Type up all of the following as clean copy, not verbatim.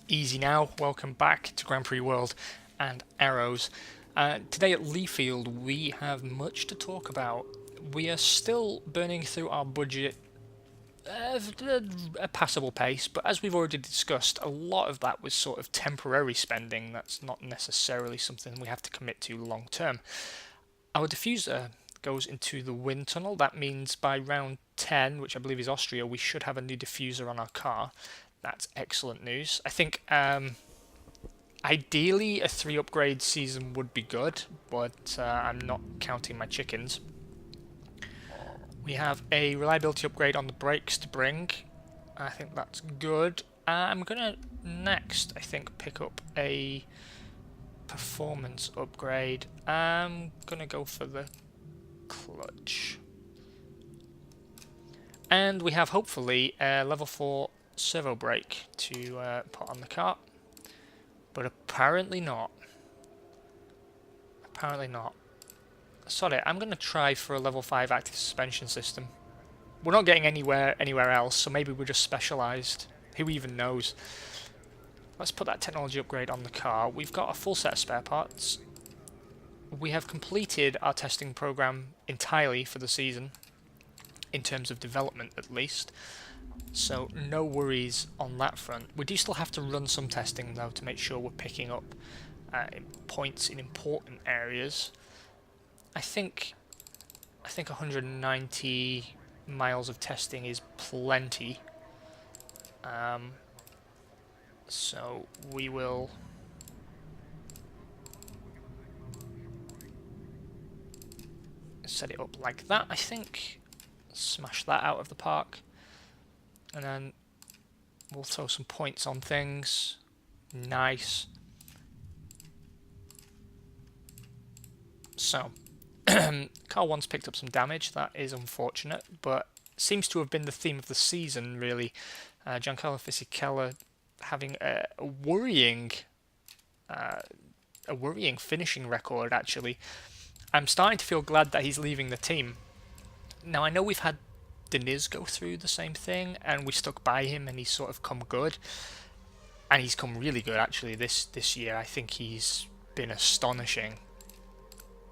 Easy now, welcome back to Grand Prix World and Arrows. Today at Leafield we have much to talk about. We are still burning through our budget at a passable pace, but as we've already discussed, a lot of that was sort of temporary spending. That's not necessarily something we have to commit to long term. Our diffuser goes into the wind tunnel. That means by round 10, which I believe is Austria, we should have a new diffuser on our car. That's excellent news. I think ideally a 3 upgrade season would be good, but I'm not counting my chickens. We have a reliability upgrade on the brakes to bring. I think that's good. I'm gonna next, I think, pick up a performance upgrade. I'm gonna go for the clutch. And we have hopefully a level 4 servo brake to put on the car. But apparently not. Apparently not. Sorry, I'm going to try for a level 5 active suspension system. We're not getting anywhere else, so maybe we're just specialised. Who even knows? Let's put that technology upgrade on the car. We've got a full set of spare parts. We have completed our testing program entirely for the season, in terms of development at least. So no worries on that front. We do still have to run some testing though to make sure we're picking up points in important areas. I think 190 miles of testing is plenty. So we will set it up like that, I think. Smash that out of the park. And then we'll throw some points on things. Nice. So, car 1's picked up some damage. That is unfortunate, but seems to have been the theme of the season, really. Giancarlo Fisichella having a worrying finishing record, actually. I'm starting to feel glad that he's leaving the team. Now, I know we've had Deniz go through the same thing, and we stuck by him, and he's sort of come good. And he's come really good, actually, this year. I think he's been astonishing.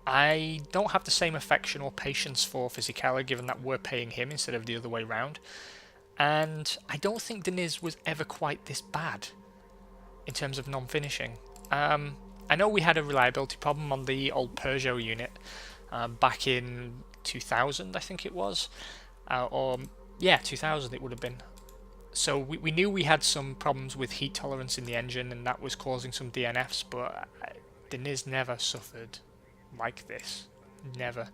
I don't have the same affection or patience for Fisichella, given that we're paying him instead of the other way round. And I don't think Deniz was ever quite this bad in terms of non-finishing. I know we had a reliability problem on the old Peugeot unit back in 2000, I think it was. Or, yeah, 2000 it would have been. So we knew we had some problems with heat tolerance in the engine, and that was causing some DNFs, but Deniz never suffered like this. Never.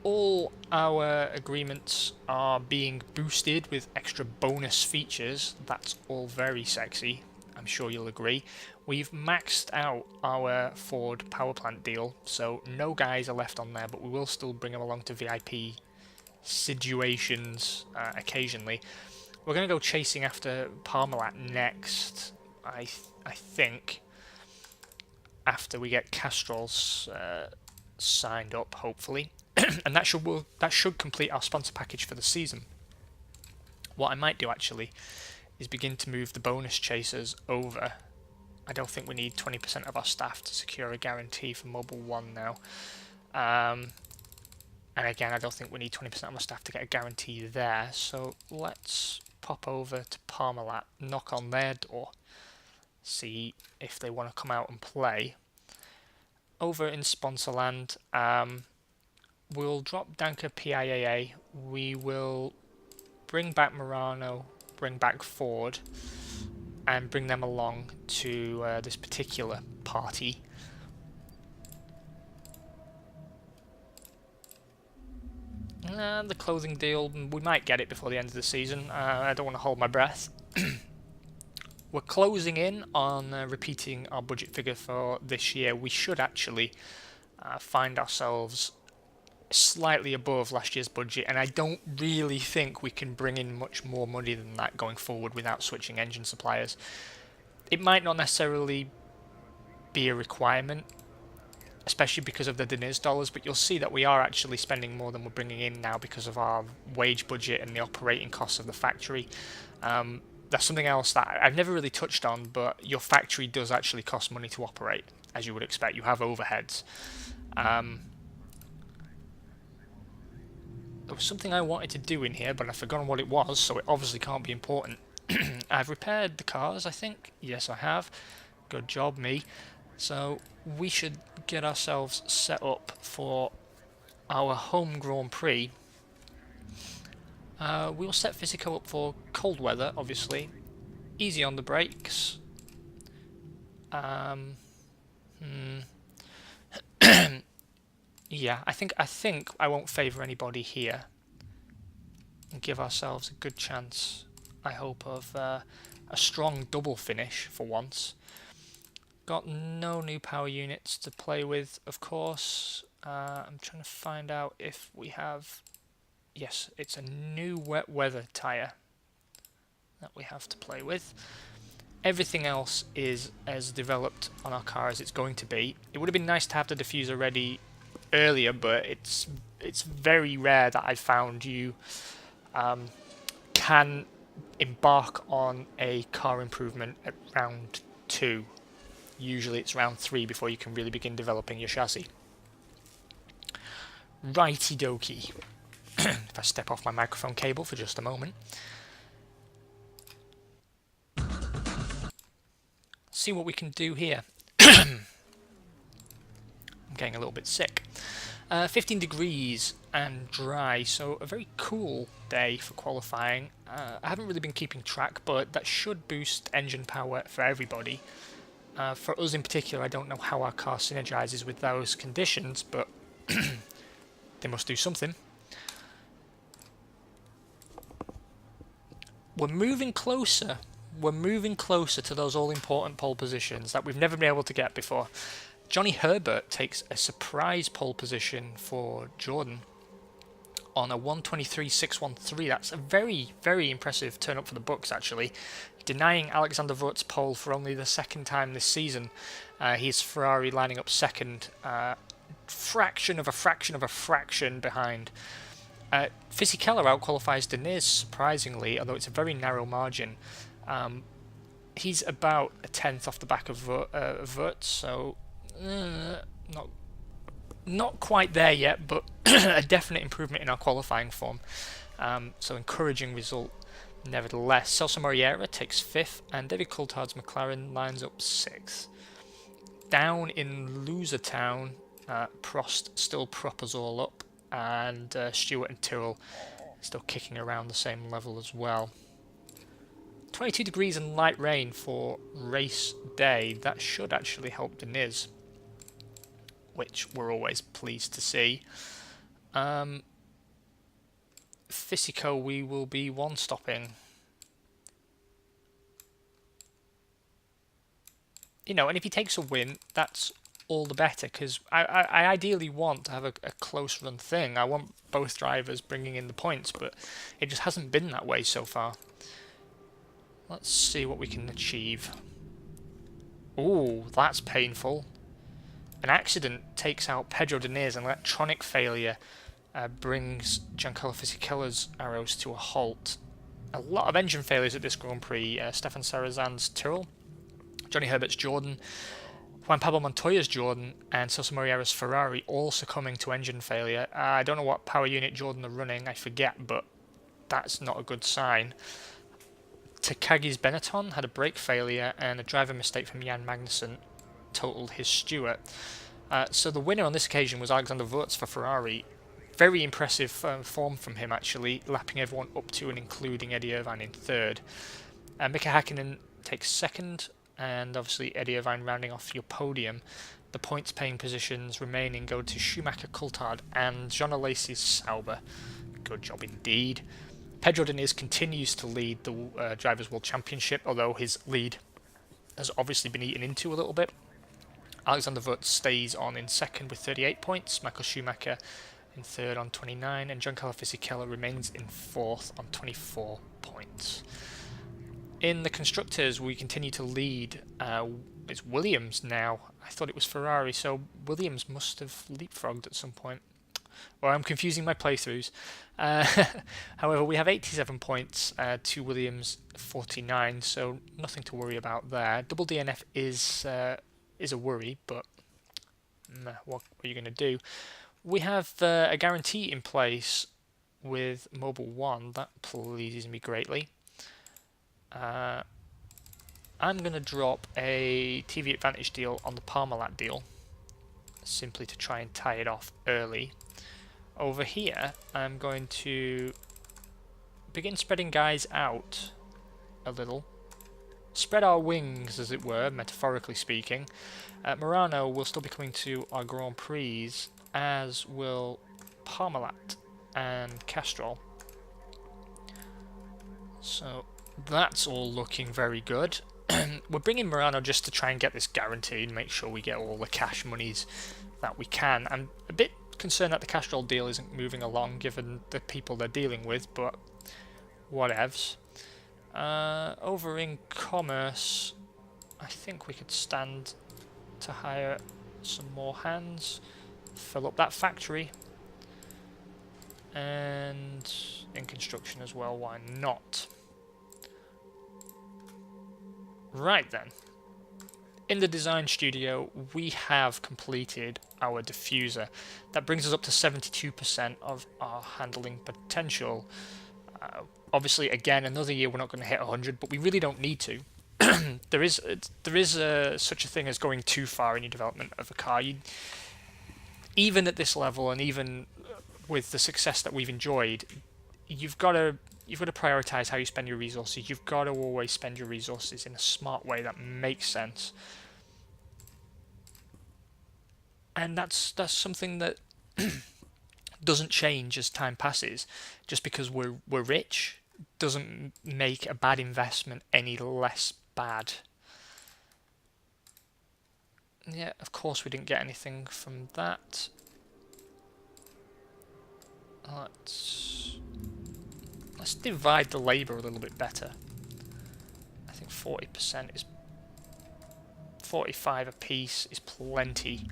All our agreements are being boosted with extra bonus features. That's all very sexy. I'm sure you'll agree. We've maxed out our Ford power plant deal, so no guys are left on there, but we will still bring them along to VIP situations occasionally. We're going to go chasing after Parmalat next, I think, after we get Castrol's signed up, hopefully. And that should complete our sponsor package for the season. What I might do, actually, is begin to move the bonus chasers over. I don't think we need 20% of our staff to secure a guarantee for Mobile 1 now. And again, I don't think we need 20% of our staff to get a guarantee there. So let's pop over to Parmalat, knock on their door, see if they want to come out and play. Over in Sponsorland, we'll drop Danka PIAA. We will bring back Murano, bring back Ford, and bring them along to this particular party. The clothing deal, we might get it before the end of the season. I don't want to hold my breath. We're closing in on repeating our budget figure for this year. We should actually find ourselves slightly above last year's budget, and I don't really think we can bring in much more money than that going forward without switching engine suppliers. It might not necessarily be a requirement, especially because of the Deniz dollars, but you'll see that we are actually spending more than we're bringing in now because of our wage budget and the operating costs of the factory. that's something else that I've never really touched on, but your factory does actually cost money to operate, as you would expect. You have overheads. There was something I wanted to do in here, but I've forgotten what it was, so it obviously can't be important. I've repaired the cars, I think. Yes, I have. Good job, me. So we should get ourselves set up for our home Grand Prix. We'll set Physico up for cold weather, obviously. Easy on the brakes. Yeah, I think I won't favour anybody here, and give ourselves a good chance, I hope, of a strong double finish for once. Got no new power units to play with, of course. I'm trying to find out if we have... Yes, it's a new wet weather tyre that we have to play with. Everything else is as developed on our car as it's going to be. It would have been nice to have the diffuser ready earlier, but it's very rare that I've found you can embark on a car improvement at round 2. Usually it's round 3 before you can really begin developing your chassis. Righty dokie. If I step off my microphone cable for just a moment. See what we can do here. I'm getting a little bit sick. 15 degrees and dry, so a very cool day for qualifying. I haven't really been keeping track, but that should boost engine power for everybody. For us in particular, I don't know how our car synergizes with those conditions, but they must do something. We're moving closer. We're moving closer to those all-important pole positions that we've never been able to get before. Johnny Herbert takes a surprise pole position for Jordan on a 1:23.613. That's a very, very impressive turn up for the books, actually. Denying Alexander Wurt's pole for only the second time this season. He's Ferrari lining up second, fraction of a fraction of a fraction behind. Fisichella outqualifies Deniz, surprisingly, although it's a very narrow margin. He's about a tenth off the back of Wurt, so not quite there yet, but a definite improvement in our qualifying form. So encouraging result nevertheless. Celso Moreira takes 5th, and David Coulthard's McLaren lines up 6th. Down in Loser Town, Prost still prop us all up, and Stewart and Tyrrell still kicking around the same level as well. 22 degrees and light rain for race day. That should actually help Deniz, which we're always pleased to see. Fisico we will be one-stopping. You know, and if he takes a win, that's all the better, because I ideally want to have a close run thing. I want both drivers bringing in the points, but it just hasn't been that way so far. Let's see what we can achieve. Ooh, that's painful. An accident takes out Pedro Deniz, and electronic failure brings Giancarlo Fisichella's arrows to a halt. A lot of engine failures at this Grand Prix. Stefan Sarazan's Tyrrell, Johnny Herbert's Jordan, Juan Pablo Montoya's Jordan, and Celso Moreira's Ferrari all succumbing to engine failure. I don't know what power unit Jordan are running, I forget, but that's not a good sign. Takagi's Benetton had a brake failure, and a driver mistake from Jan Magnussen totaled his Stewart. So the winner on this occasion was Alexander Wurz for Ferrari. Very impressive form from him, actually, lapping everyone up to and including Eddie Irvine in 3rd. Mika Hakkinen takes 2nd, and obviously Eddie Irvine rounding off your podium. The points-paying positions remaining go to Schumacher, Coulthard, and Jean Alesi's Sauber. Good job indeed. Pedro Deniz continues to lead the Drivers' World Championship, although his lead has obviously been eaten into a little bit. Alexander Wurz stays on in 2nd with 38 points, Michael Schumacher in 3rd on 29, and Giancarlo Fisichella remains in 4th on 24 points. In the Constructors, we continue to lead. It's Williams now. I thought it was Ferrari, so Williams must have leapfrogged at some point. or I'm confusing my playthroughs. However, we have 87 points to Williams 49, so nothing to worry about there. Double DNF is a worry, but what are you going to do? We have a guarantee in place with Mobile One. That pleases me greatly. I'm going to drop a TV Advantage deal on the Parmalat deal, simply to try and tie it off early. Over here, I'm going to begin spreading guys out a little. Spread our wings, as it were, metaphorically speaking. Murano will still be coming to our Grand Prix, as will Parmalat and Castrol. So that's all looking very good. We're bringing Murano just to try and get this guaranteed, make sure we get all the cash monies that we can. I'm a bit concerned that the Castrol deal isn't moving along given the people they're dealing with, but whatevs. Over in commerce, I think we could stand to hire some more hands, fill up that factory, and in construction as well, why not? Right then, in the design studio we have completed our diffuser. That brings us up to 72% of our handling potential. Obviously, again, another year we're not going to hit 100, but we really don't need to. There is such a thing as going too far in your development of a car. Even at this level, and even with the success that we've enjoyed, you've got to prioritize how you spend your resources. You've got to always spend your resources in a smart way that makes sense. And that's something that doesn't change as time passes. Just because we're rich doesn't make a bad investment any less bad. Yeah, of course we didn't get anything from that. Let's divide the labour a little bit better. I think 40% is 45 apiece is plenty.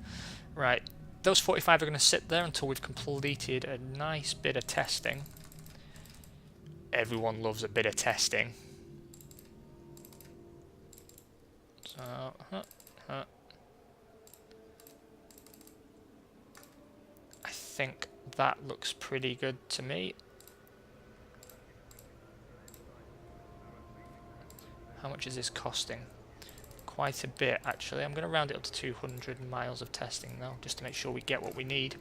Right, those 45 are going to sit there until we've completed a nice bit of testing. Everyone loves a bit of testing. So, I think that looks pretty good to me. How much is this costing? Quite a bit, actually. I'm going to round it up to 200 miles of testing now, just to make sure we get what we need.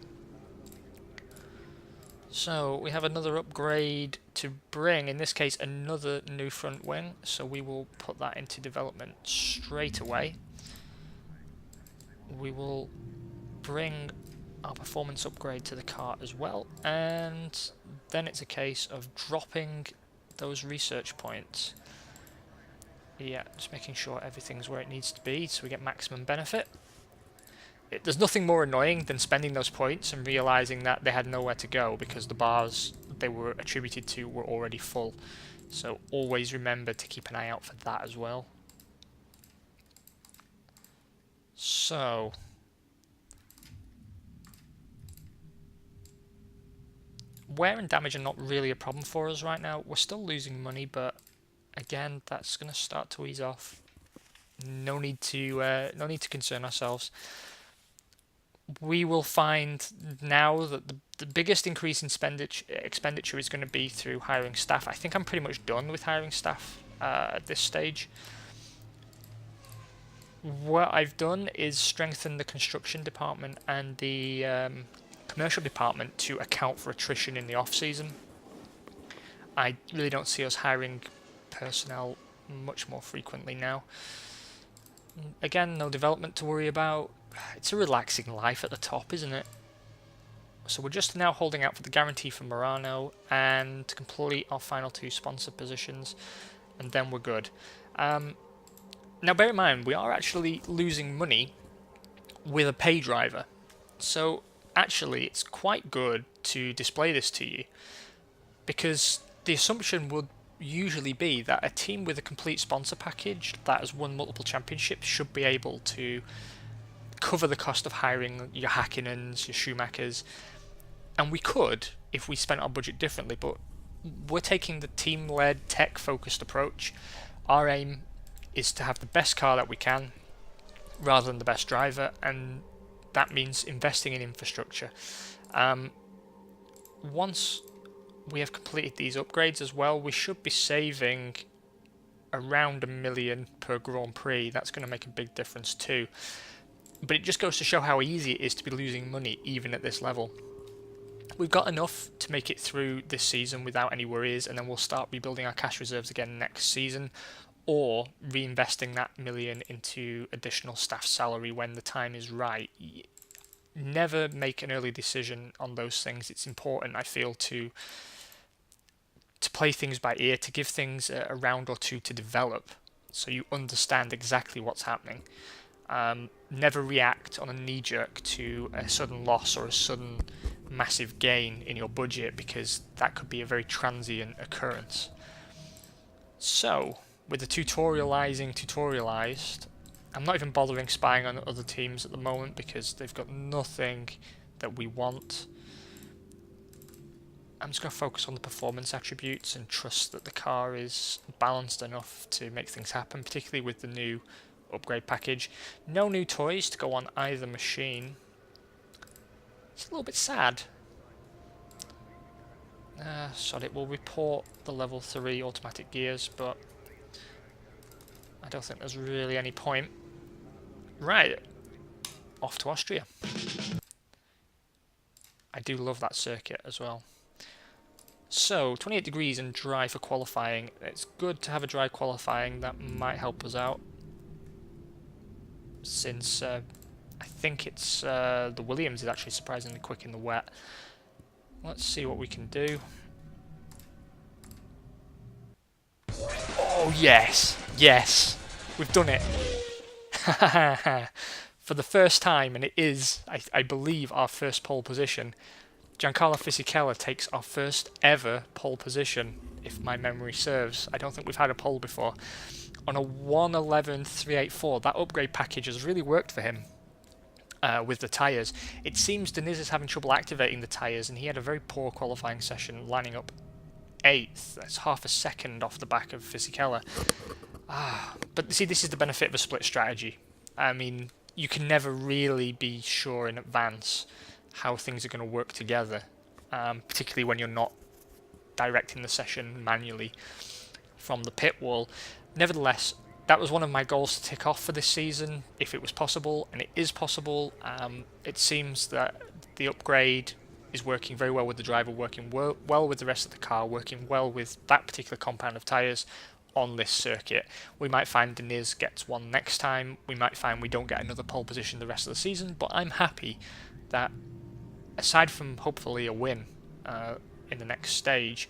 So we have another upgrade to bring, in this case another new front wing, so we will put that into development straight away. We will bring our performance upgrade to the car as well, and then it's a case of dropping those research points. Yeah, just making sure everything's where it needs to be so we get maximum benefit. There's nothing more annoying than spending those points and realising that they had nowhere to go because the bars they were attributed to were already full. So always remember to keep an eye out for that as well. So, wear and damage are not really a problem for us right now. We're still losing money, but again, that's going to start to ease off. No need to concern ourselves. We will find now that the biggest increase in expenditure is going to be through hiring staff. I think I'm pretty much done with hiring staff at this stage. What I've done is strengthen the construction department and the commercial department to account for attrition in the off-season. I really don't see us hiring personnel much more frequently now. Again, no development to worry about. It's a relaxing life at the top, isn't it? So we're just now holding out for the guarantee for Murano and to complete our final two sponsor positions, and then we're good. Now bear in mind, we are actually losing money with a pay driver. So actually it's quite good to display this to you, because the assumption would usually be that a team with a complete sponsor package that has won multiple championships should be able to cover the cost of hiring your Häkkinens, your Schumachers, And we could if we spent our budget differently, but we're taking the team-led, tech-focused approach. Our aim is to have the best car that we can rather than the best driver, and that means investing in infrastructure. Once we have completed these upgrades as well, we should be saving around $1 million per Grand Prix. That's going to make a big difference too. But it just goes to show how easy it is to be losing money even at this level. We've got enough to make it through this season without any worries, and then we'll start rebuilding our cash reserves again next season, or reinvesting that million into additional staff salary when the time is right. Never make an early decision on those things. It's important, I feel, to play things by ear, to give things a round or two to develop so you understand exactly what's happening. Never react on a knee-jerk to a sudden loss or a sudden massive gain in your budget, because that could be a very transient occurrence. So, with the tutorialized, I'm not even bothering spying on other teams at the moment because they've got nothing that we want. I'm just going to focus on the performance attributes and trust that the car is balanced enough to make things happen, particularly with the new upgrade package. No new toys to go on either machine. It's a little bit sad. Sod it, we'll report the level 3 automatic gears, but I don't think there's really any point. Right, off to Austria. I do love that circuit as well. So, 28 degrees and dry for qualifying. It's good to have a dry qualifying, that might help us out. Since I think it's the Williams is actually surprisingly quick in the wet. Let's see what we can do. Oh yes, yes, we've done it. For the first time, and it is, I believe, our first pole position. Giancarlo Fisichella takes our first ever pole position, if my memory serves. I don't think we've had a pole before. On a 111.384, that upgrade package has really worked for him. With the tyres. It seems Deniz is having trouble activating the tyres, and he had a very poor qualifying session, lining up 8th. That's half a second off the back of Fisichella. But see, this is the benefit of a split strategy. I mean, you can never really be sure in advance how things are going to work together, particularly when you're not directing the session manually from the pit wall. Nevertheless, that was one of my goals to tick off for this season, if it was possible, and it is possible. It seems that the upgrade is working very well with the driver, working well with the rest of the car, working well with that particular compound of tyres on this circuit. We might find Deniz gets one next time, we might find we don't get another pole position the rest of the season, but I'm happy that, aside from hopefully a win in the next stage,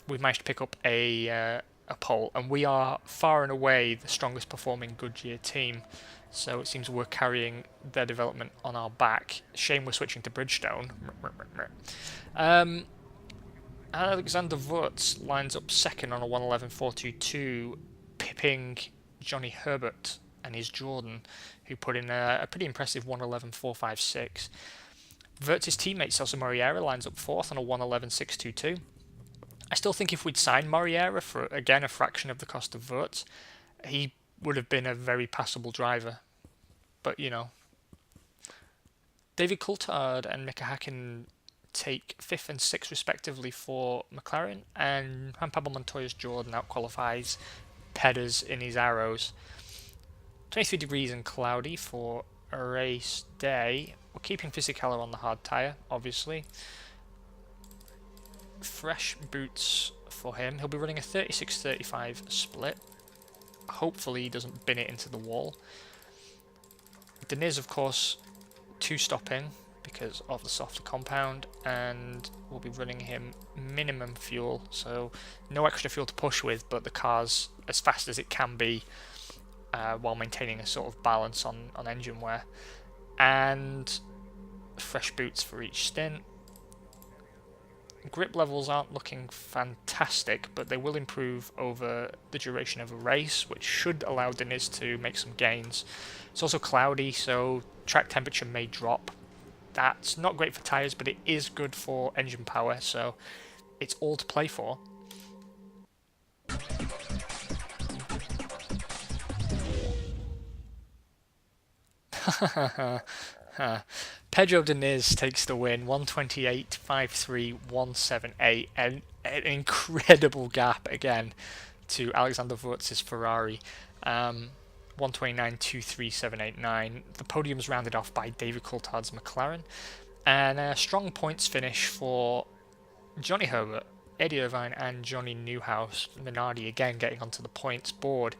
we've managed to pick up a pole, and we are far and away the strongest performing Goodyear team, so it seems we're carrying their development on our back. Shame we're switching to Bridgestone. Alexander Wurz lines up second on a 111.422, pipping Johnny Herbert and his Jordan, who put in a pretty impressive 111.456. Wurtz's teammate Celso Moriera lines up fourth on a 111.622. I still think if we'd signed Moriera for, again, a fraction of the cost of Wurz, he would have been a very passable driver. But, you know. David Coulthard and Mika Hakkinen take 5th and 6th respectively for McLaren, and Juan Pablo Montoya's Jordan outqualifies Peders in his Arrows. 23 degrees and cloudy for a race day. We're keeping Fisichella on the hard tyre, obviously. Fresh boots for him. He'll be running a 36-35 split. Hopefully he doesn't bin it into the wall. Deniz, of course, 2-stopping because of the softer compound, and we'll be running him minimum fuel, so no extra fuel to push with, but the car's as fast as it can be while maintaining a sort of balance on engine wear. And fresh boots for each stint. Grip levels aren't looking fantastic, but they will improve over the duration of a race, which should allow Deniz to make some gains. It's also cloudy, so track temperature may drop. That's not great for tyres, but it is good for engine power, so it's all to play for. Pedro Diniz takes the win, 128.53, 178, and an incredible gap again to Alexander Wurtz's Ferrari. 129.23.789. The podium's rounded off by David Coulthard's McLaren, and a strong points finish for Johnny Herbert, Eddie Irvine, and Johnny Newhouse. Minardi again getting onto the points board.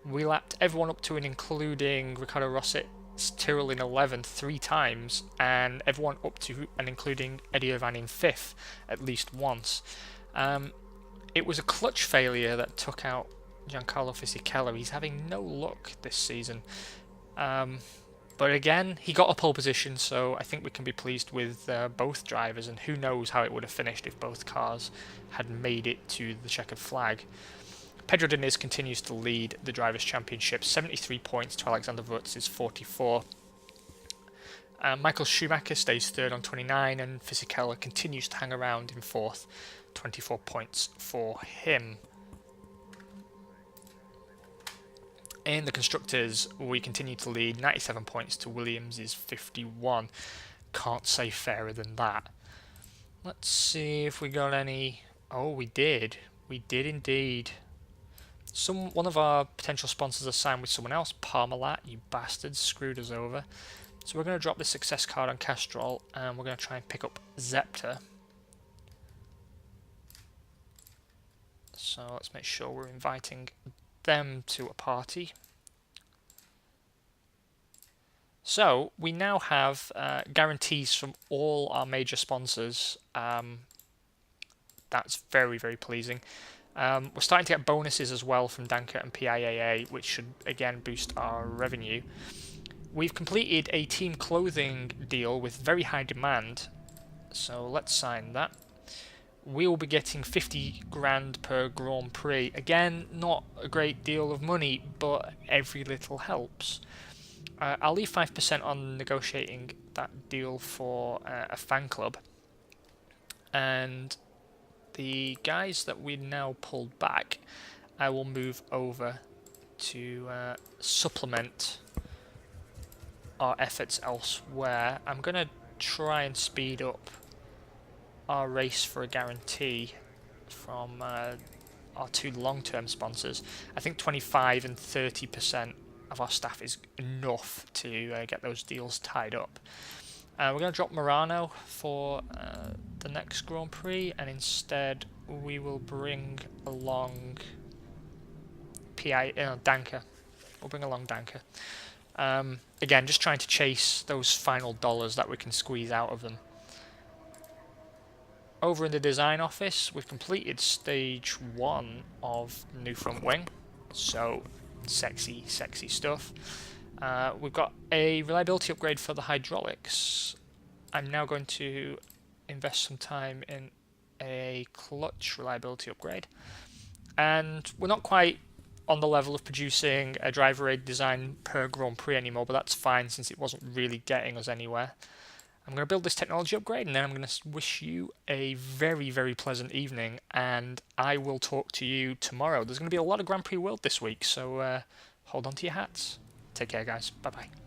We lapped everyone up to and including Ricardo Rossit's Tyrrell in 11th 3 times, and everyone up to and including Eddie Irvine in 5th at least once. It was a clutch failure that took out Giancarlo Fisichella. He's having no luck this season. But again, he got a pole position, so I think we can be pleased with both drivers, and who knows how it would have finished if both cars had made it to the checkered flag. Pedro Diniz continues to lead the Drivers' Championship, 73 points to Alexander Wurtz's 44. Michael Schumacher stays third on 29, and Fisichella continues to hang around in fourth, 24 points for him. In the Constructors, we continue to lead, 97 points to Williams' 51. Can't say fairer than that. Let's see if we got any... Oh, we did. We did indeed. One of our potential sponsors are signed with someone else. Parmalat, you bastards, screwed us over. So we're going to drop the success card on Castrol, and we're going to try and pick up Zepter. So let's make sure we're inviting them to a party. So we now have guarantees from all our major sponsors. That's very, very pleasing. We're starting to get bonuses as well from Danker and PIAA, which should again boost our revenue. We've completed a team clothing deal with very high demand, so let's sign that. We will be getting 50 grand per Grand Prix. Again, not a great deal of money, but every little helps. I'll leave 5% on negotiating that deal for a fan club. And the guys that we now pulled back, I will move over to supplement our efforts elsewhere. I'm going to try and speed up our race for a guarantee from our 2 long-term sponsors. I think 25 and 30% of our staff is enough to get those deals tied up. We're going to drop Morano for the next Grand Prix, and instead we will bring along Danker. We'll bring along Danker. Again, just trying to chase those final dollars that we can squeeze out of them. Over in the design office, we've completed stage 1 of new front wing, so sexy stuff. We've got a reliability upgrade for the hydraulics. I'm now going to invest some time in a clutch reliability upgrade, and we're not quite on the level of producing a driver aid design per Grand Prix anymore, but that's fine since it wasn't really getting us anywhere. I'm going to build this technology upgrade, and then I'm going to wish you a very, very pleasant evening, and I will talk to you tomorrow. There's going to be a lot of Grand Prix World this week, so hold on to your hats. Take care, guys. Bye-bye.